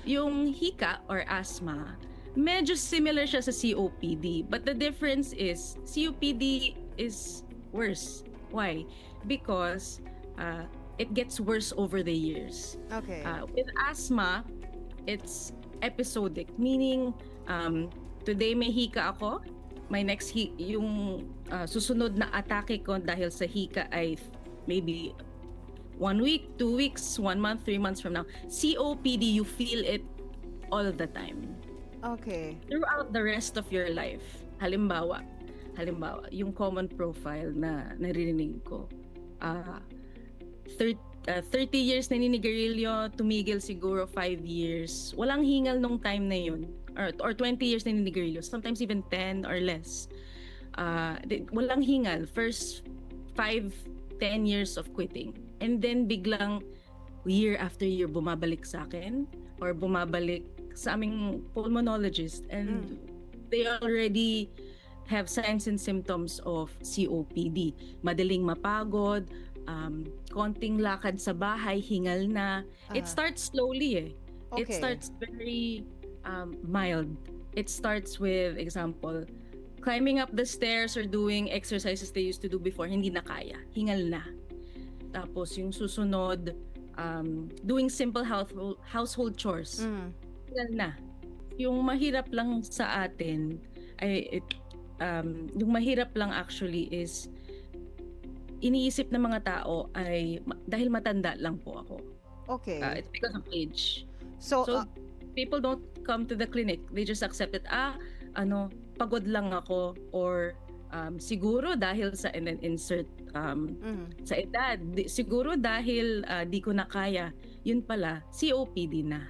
Yung hika or asthma, medyo similar siya sa COPD. But the difference is, COPD is worse. Why? Because it gets worse over the years. Okay. With asthma, it's episodic. Meaning, today may hika ako, my next yung susunod na atake ko dahil sa hika ay maybe 1 week, 2 weeks, 1 month, 3 months from now. COPD, you feel it all the time. Okay. Throughout the rest of your life. Halimbawa, yung common profile na naririnig ko. 30 years naninigarilyo, tumigil siguro 5 years. Walang hingal nung time na yun. Or 20 years naninigarilyo, sometimes even 10 or less. Walang hingal. First 5-10 years of quitting. And then biglang year after year bumabalik sa akin or bumabalik sa aming pulmonologist and they already have signs and symptoms of COPD. Madaling mapagod, konting lakad sa bahay, hingal na. It starts slowly eh. It Okay. starts very mild. It starts with, example, climbing up the stairs or doing exercises they used to do before, hindi na kaya, hingal na. Tapos yung susunod, doing simple household chores, hingal na. Yung mahirap lang sa atin, yung mahirap lang actually is, iniisip ng mga tao ay dahil matanda lang po ako. Okay. It's because of age. So, So, people don't come to the clinic. They just accept it. Pagod lang ako or siguro dahil sa and then insert sa edad. Siguro dahil di ko na kaya. Yun pala, COPD na.